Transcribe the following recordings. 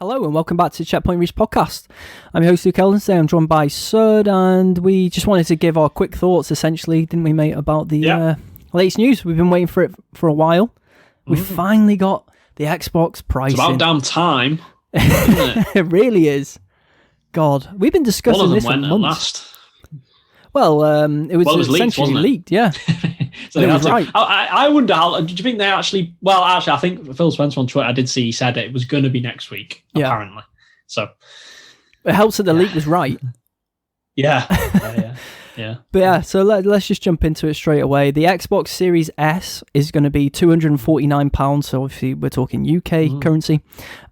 Hello and welcome back to the Checkpoint Reach podcast. I'm your host Luke Elden. Today I'm joined by Sud, and we just wanted to give our quick thoughts, essentially, didn't we, mate, about the latest news. We've been waiting for it for a while. We finally got the Xbox pricing. It's about damn time, isn't it? It really is. God, we've been discussing this for months. Last. Well, it was essentially leaked, yeah. So it was right. I wonder how. Do you think they actually? Well, actually, I think Phil Spencer on Twitter, I did see he said it was going to be next week. Apparently, so it helps that the leak was right. Yeah. But yeah, so let's just jump into it straight away. The Xbox Series S is going to be £249, so obviously we're talking UK currency,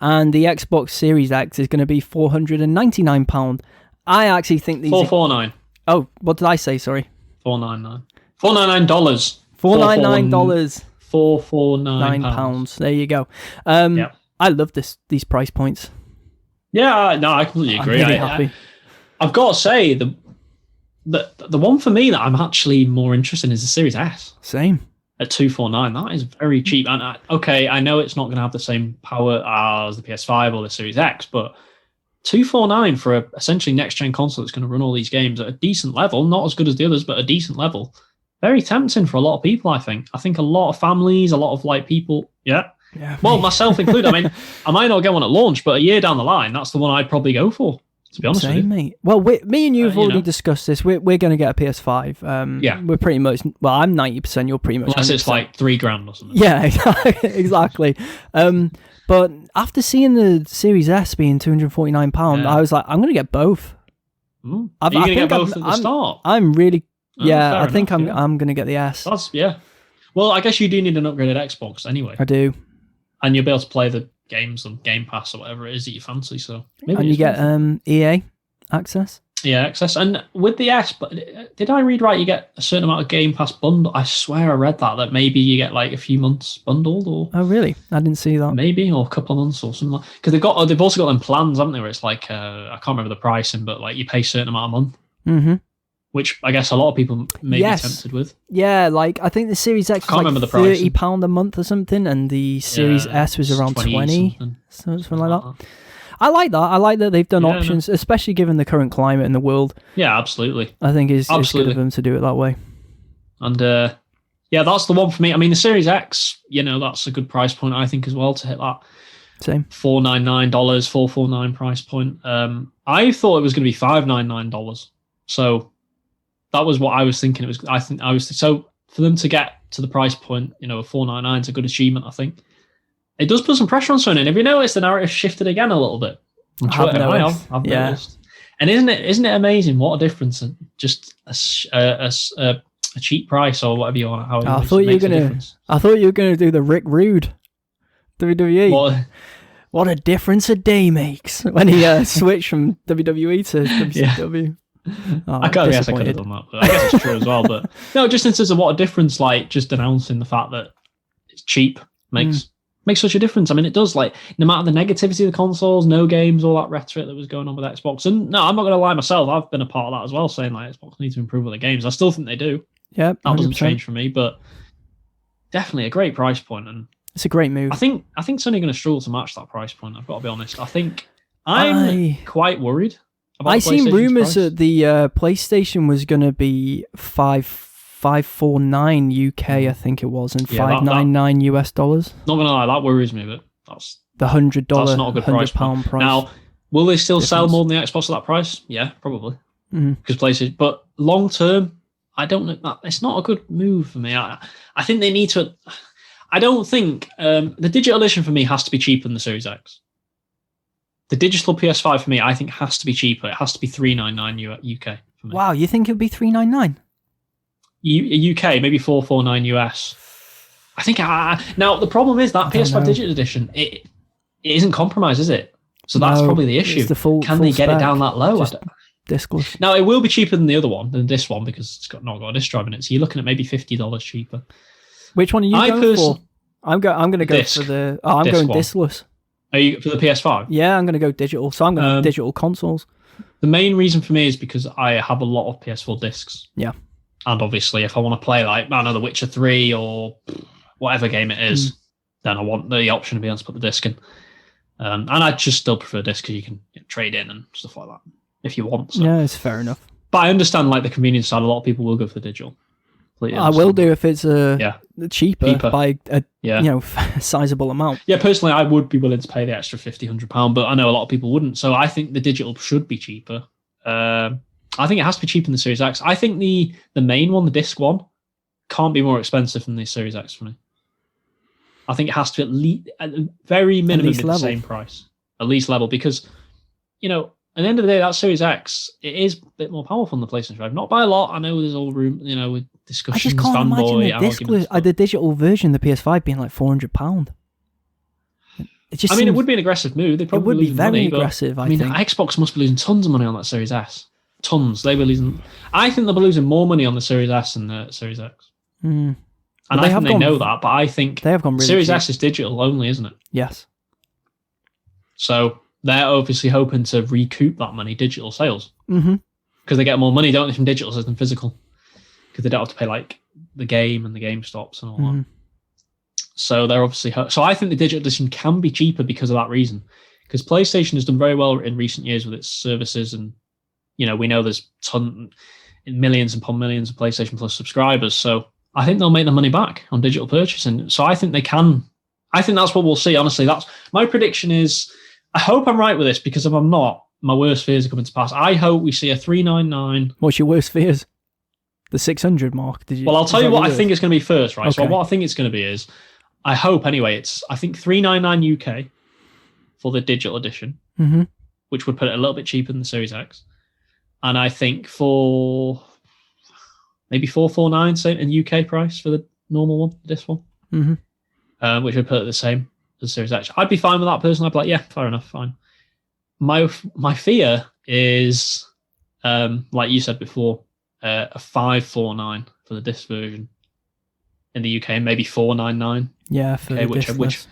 and the Xbox Series X is going to be £499. I actually think these $449. Oh, what did I say? Sorry, $499. $499. $499. £449. There you go. I love these price points. Yeah, no, I completely agree. I'm really happy. I've got to say the one for me that I'm actually more interested in is the Series S. Same. At $249, that is very cheap. And I know it's not going to have the same power as the PS5 or the Series X, but $249 for a essentially next-gen console that's going to run all these games at a decent level, not as good as the others, but a decent level. Very tempting for a lot of people, I think. I think a lot of families, a lot of people, well, myself included. I mean, I might not get one at launch, but a year down the line, that's the one I'd probably go for, to be honest with you. Mate. Well, me and you have already discussed this. We're going to get a PS5. We're pretty much, well, I'm 90%, you're pretty much Unless 100%. It's like $3,000 or something. Yeah, exactly. But after seeing the Series S being £249, I was like, I'm going to get both. You're going to get both at the start? I'm really... I think I'm going to get the S. Well, I guess you do need an upgraded Xbox anyway. I do. And you'll be able to play the games on Game Pass or whatever it is that you fancy. So maybe and you get EA access. Yeah, access. And with the S, but did I read right? You get a certain amount of Game Pass bundle. I swear I read that maybe you get like a few months bundled, or oh really? I didn't see that. Maybe, or a couple of months or something. Because they've also got them plans, haven't they? Where it's like I can't remember the pricing, but like you pay a certain amount a month. Mm-hmm. Which I guess a lot of people may be tempted with. Yeah, like I think the Series X was like £30 a month or something, and the Series S was around 20 something like that. I like that. I like that they've done options, especially given the current climate in the world. Yeah, absolutely. I think it's good of them to do it that way. And that's the one for me. I mean, the Series X, that's a good price point, I think, as well, to hit that. Same. $499, $449 price point. I thought it was going to be $599. So that was what I was thinking. So for them to get to the price point, a $499 is a good achievement, I think. It does put some pressure on Sony. And have you noticed the narrative shifted again a little bit? I've noticed. And isn't it amazing what a difference just a cheap price or whatever you want. I thought you were gonna do the Rick Rude WWE. What a difference a day makes when he switched from WWE to WCW. I guess I could have done that, but I guess it's true as well. But no, just in terms of what a difference, like just announcing the fact that it's cheap makes such a difference. I mean, it does. Like, no matter the negativity of the consoles, no games, all that rhetoric that was going on with Xbox. And no, I'm not going to lie myself. I've been a part of that as well, saying like Xbox need to improve on the games. I still think they do. Yeah, that doesn't change for me. But definitely a great price point, and it's a great move. I think Sony are going to struggle to match that price point. I've got to be honest. I think I'm quite worried. I seen rumours that the PlayStation was going to be $549 UK, I think it was, and $599 US dollars. Not going to lie, that worries me, but that's the $100. That's not a good price. Now, will they still sell more than the Xbox at that price? Yeah, probably. Because PlayStation, but long term, I don't know. It's not a good move for me. I think they need to. I don't think the digital edition for me has to be cheaper than the Series X. The digital PS5 for me, I think, has to be cheaper. It has to be $399 UK for me. Wow, you think it would be $399? UK, maybe $449 US. I think. Now the problem is that PS5 digital edition, it isn't compromised, is it? So that's probably the issue. Can they get it down that low? Discless. Now it will be cheaper than the other one, than this one, because it's not got a disc drive in it. So you're looking at maybe $50 cheaper. Which one are you going for? I'm going to go disc. for the. Oh, I'm going discless. Are you for the PS5? Yeah, I'm going to go digital. So I'm going to digital consoles. The main reason for me is because I have a lot of PS4 discs. Yeah. And obviously, if I want to play like, I don't know, The Witcher 3 or whatever game it is, then I want the option to be able to put the disc in. And I just still prefer disc because you can trade in and stuff like that if you want. So. Yeah, it's fair enough. But I understand like the convenience side. A lot of people will go for the digital. I will do if it's cheaper by a sizable amount. Yeah, personally, I would be willing to pay the extra £50-100, but I know a lot of people wouldn't. So I think the digital should be cheaper. I think it has to be cheaper than the Series X. I think the main one, the disc one, can't be more expensive than the Series X for me. I think it has to at the very minimum be the same price, at least level, because at the end of the day, that Series X, it is a bit more powerful than the PlayStation 5. Not by a lot. I know there's all room, with discussions, I just can't imagine the digital version, the PS5, being like £400. It would be an aggressive move. They probably would be very aggressive, I think. Xbox must be losing tons of money on that Series S. Tons. They were losing. I think they'll be losing more money on the Series S than the Series X. Mm. And I think they know that, but I think they have gone really Series cheap. S is digital only, isn't it? Yes. So they're obviously hoping to recoup that money, digital sales. Mm-hmm. Because they get more money, don't they, from digital than physical. Because they don't have to pay like the game and the game stops and all that. So they're obviously... So I think the digital edition can be cheaper because of that reason. Because PlayStation has done very well in recent years with its services, and we know there's millions upon millions of PlayStation Plus subscribers. So I think they'll make the money back on digital purchasing. So I think they can. I think that's what we'll see. Honestly, that's my prediction. Is I hope I'm right with this, because if I'm not, my worst fears are coming to pass. I hope we see a $399. What's your worst fears? The 600 mark? Well, I'll tell you what I think it's going to be first, right? Okay. So what I think it's going to be is, I hope anyway, I think $399 UK for the digital edition, which would put it a little bit cheaper than the Series X. And I think for maybe $449 say in UK price for the normal one, this one, which would put it the same as the Series X. I'd be fine with that personally. I'd be like, yeah, fair enough, fine. My fear is, like you said before, a $549 for the disc version in the UK, and maybe $499. Yeah, for the which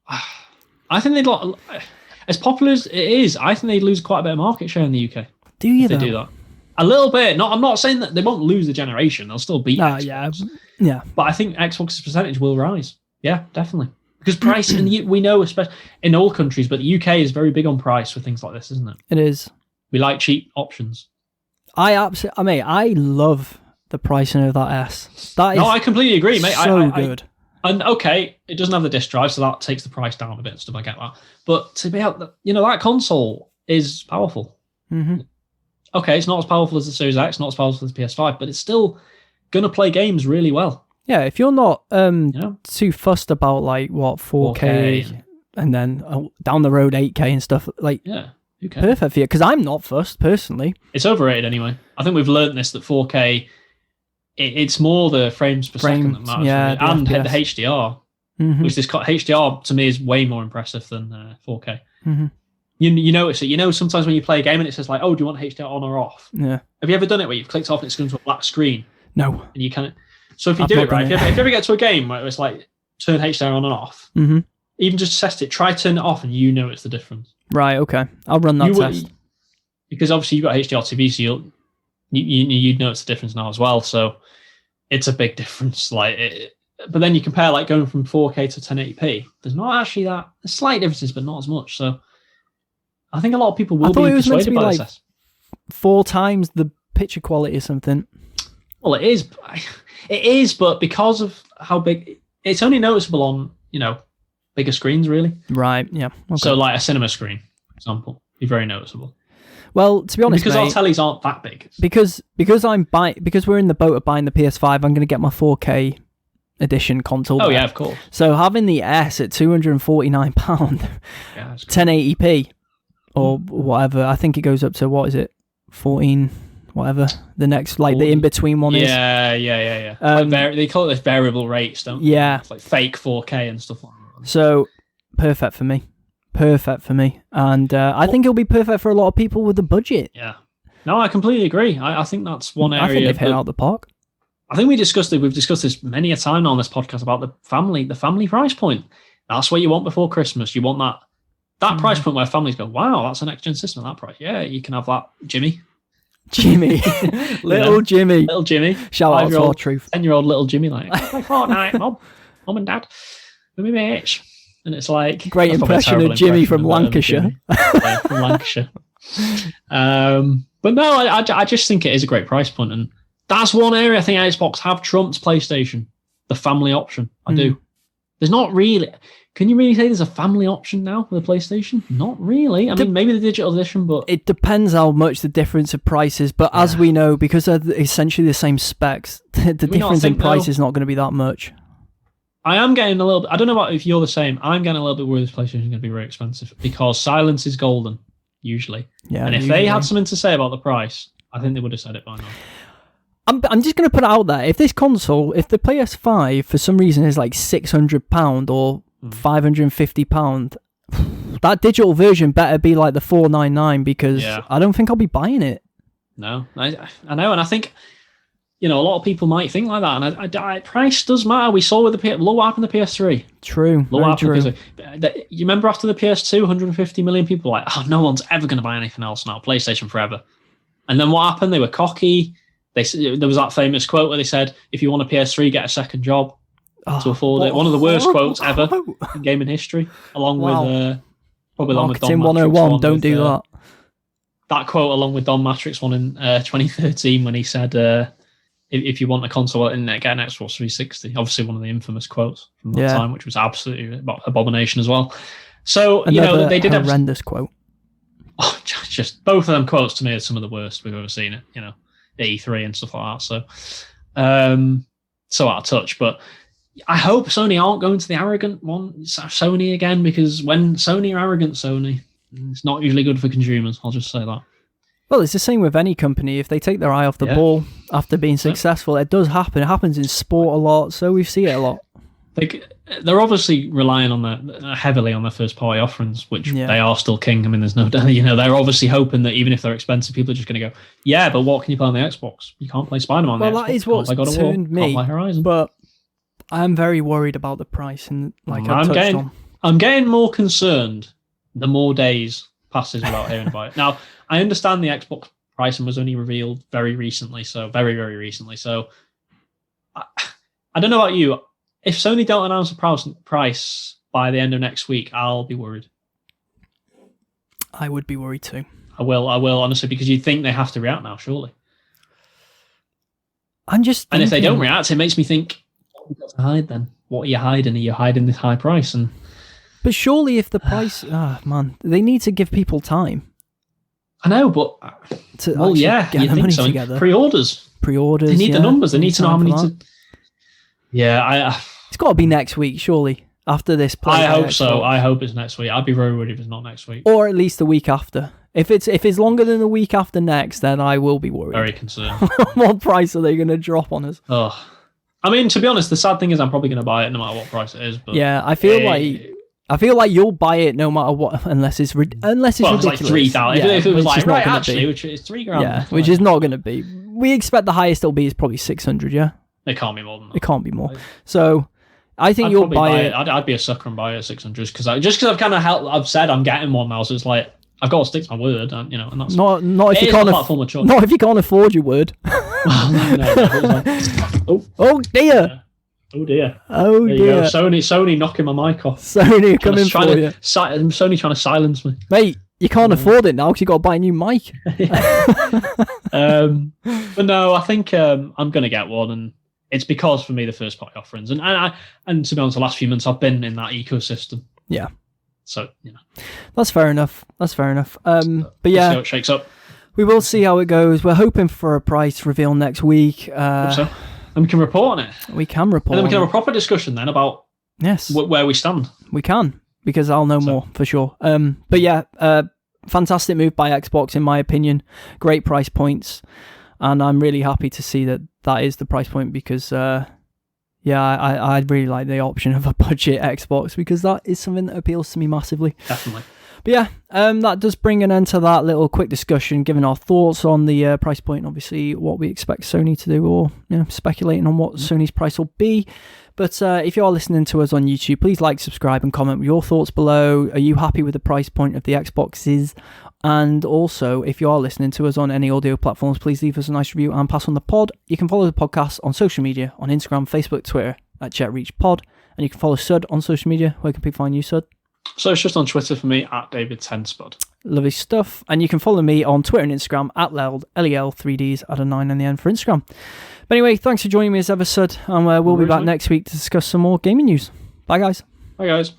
I think they'd as popular as it is. I think they'd lose quite a bit of market share in the UK. Do you? If they do that a little bit. I'm not saying that they won't lose the generation. They'll still beat. Yeah. But I think Xbox's percentage will rise. Yeah, definitely. Because price, and we know, especially in all countries, but the UK is very big on price for things like this, isn't it? It is. We like cheap options. I love the pricing of that S. I completely agree, mate. So good. And okay, it doesn't have the disc drive, so that takes the price down a bit and stuff. I get that. But to be out, that console is powerful. Mm-hmm. Okay, it's not as powerful as the Series X, not as powerful as the PS5, but it's still going to play games really well. Yeah, if you're not too fussed about 4K and then down the road 8K and stuff, perfect for you. Because I'm not fussed personally. It's overrated anyway. I think we've learned this, that 4K, it's more the frames per second that matters, and the HDR, which this HDR to me is way more impressive than 4K. Mm-hmm. You notice it. Sometimes when you play a game and it says oh, do you want HDR on or off? Yeah. Have you ever done it where you've clicked off and it's going to a black screen? No. And you kind of. So if you do it right, if you ever get to a game where it's turn HDR on and off, even just test it, try turn it off, and it's the difference. Right. Okay. I'll run that test. Because obviously you've got HDR TV, so you'd notice the difference now as well. So it's a big difference. But then you compare going from 4K to 1080p. There's not actually there's slight differences, but not as much. So I think a lot of people will be persuaded by this. 4 times the picture quality or something. Well, it is. It is, but because of how big, it's only noticeable on bigger screens, really. Right. Yeah. Okay. So, a cinema screen, for example, be very noticeable. Well, to be honest, because our tellies aren't that big. Because we're in the boat of buying the PS5, I'm going to get my 4K edition console. Oh yeah, of course. So having the S at £249, 1080p or whatever, I think it goes up to 14. Whatever the next, the in between one is. Yeah. They call it this variable rates, don't they? Yeah. It's fake 4K and stuff like that. So perfect for me. And I think it'll be perfect for a lot of people with the budget. Yeah. No, I completely agree. I think that's one area. I think they've hit out the park. I think we've discussed this many a time on this podcast about the family price point. That's what you want before Christmas. You want that price point where families go, wow, that's a next gen system at that price. Yeah, you can have that, Jimmy. Little Jimmy. Shout out to our truth. 10-year-old little Jimmy, play Fortnite, mom and dad. Let me bitch. And it's like... Great impression of Jimmy from Lancashire. Yeah, from Lancashire. But no, I just think it is a great price point. And that's one area I think Xbox have trumped PlayStation. The family option. I do. There's not really... Can you really say there's a family option now for the PlayStation? Not really. I mean, maybe the digital edition, but... It depends how much the difference of price is. But as we know, because they're essentially the same specs, the difference in price is not going to be that much. I am getting a little bit... I don't know about if you're the same. I'm getting a little bit worried this PlayStation is going to be very expensive because silence is golden, usually. Yeah, and if they had something to say about the price, I think they would have said it by now. I'm just going to put it out there. If this console, if the PS5 for some reason is like £600 or £550, that digital version better be like the $499 because I don't think I'll be buying it. No, I know, and I think a lot of people might think like that, and price does matter. We saw with the low up in the PS3. True, low up. You remember after the PS2, 150 million people were like, oh, no one's ever going to buy anything else now. PlayStation forever. And then what happened? They were cocky. There was that famous quote where they said, if you want a PS3, get a second job to afford it. One of the worst quotes ever in gaming history, along with probably along with Don Martin 101, don't do that. That quote along with Don Matrix one in 2013 when he said, if you want a console or internet, get an Xbox 360. Obviously one of the infamous quotes from that time, which was absolutely abomination as well. So, they did have... horrendous quote. Oh, just both of them quotes to me are some of the worst we've ever seen it, E3 and stuff like that. So out of touch. But I hope Sony aren't going to the arrogant one, Sony again, because when Sony are arrogant, Sony, it's not usually good for consumers. I'll just say that. Well, it's the same with any company. If they take their eye off the ball after being successful, it does happen. It happens in sport a lot, so we see it a lot. They're obviously relying on heavily on their first-party offerings, which they are still king. I mean, there's no doubt. They're obviously hoping that even if they're expensive, people are just going to go, yeah, but what can you play on the Xbox? You can't play Spider-Man on the Xbox. Well, that is what's turned me. Can't play Horizon. But I'm very worried about the price, and I'm getting more concerned the more days passes without hearing about it. Now, I understand the Xbox pricing was only revealed very recently, so very, very recently. So I don't know about you. If Sony don't announce a price by the end of next week, I'll be worried. I would be worried too. I will honestly, because you'd think they have to react now, surely. I'm just thinking, and if they don't react, it makes me think, what have you got to hide then? What are you hiding? Are you hiding this high price? But surely if the price... they need to give people time. I know, but... get the money so. Together. Pre-orders. They need the numbers. They need to know how many to... Yeah, it's got to be next week, surely, after this play. I hope so. I hope it's next week. I'd be very worried if it's not next week. Or at least the week after. If it's longer than the week after next, then I will be worried. Very concerned. What price are they going to drop on us? Oh, I mean, to be honest, the sad thing is I'm probably going to buy it no matter what price it is. But yeah, I feel like you'll buy it no matter what, unless it's ridiculous. It's like $3,000. If it was like, right, actually, which is $3,000. Yeah, which is not going to be. We expect the highest it'll be is probably 600, yeah? It can't be more than that. It can't be more. So I think you'll buy it. I'd be a sucker and buy it at 600 because I've kind of I've said I'm getting one now, so it's like I've got to stick to my word, and and that's not if you can't not if you can't afford your word. Oh dear. Yeah. Oh dear. Oh there dear. You go. Sony knocking my mic off. Sony coming for you. Sony trying to silence me. Mate, you can't afford it now because you got to buy a new mic. But no, I think I'm going to get one, and it's because for me the first party offerings, and to be honest, the last few months I've been in that ecosystem. Yeah. So that's fair enough. But yeah, see how it shakes up. We will see how it goes. We're hoping for a price reveal next week. Hope so. And we can report on it. We can report. And then we can have a proper discussion then about where we stand. We can, because I'll know more for sure. But yeah, fantastic move by Xbox in my opinion. Great price points, and I'm really happy to see that is the price point because I really like the option of a budget Xbox because that is something that appeals to me massively. Definitely. But yeah, that does bring an end to that little quick discussion, giving our thoughts on the price point, obviously what we expect Sony to do, or speculating on what Sony's price will be. But if you are listening to us on YouTube, please like, subscribe, and comment with your thoughts below. Are you happy with the price point of the Xboxes? And also, if you are listening to us on any audio platforms, please leave us a nice review and pass on the pod. You can follow the podcast on social media, on Instagram, Facebook, Twitter, at JetReachPod. And you can follow Sud on social media. Where can people find you, Sud? So it's just on Twitter for me, at David10spud. Lovely stuff. And you can follow me on Twitter and Instagram, at LEL3Ds, add a 9 on the end for Instagram. But anyway, thanks for joining me as ever, Sud. And we'll be back next week to discuss some more gaming news. Bye, guys. Bye, guys.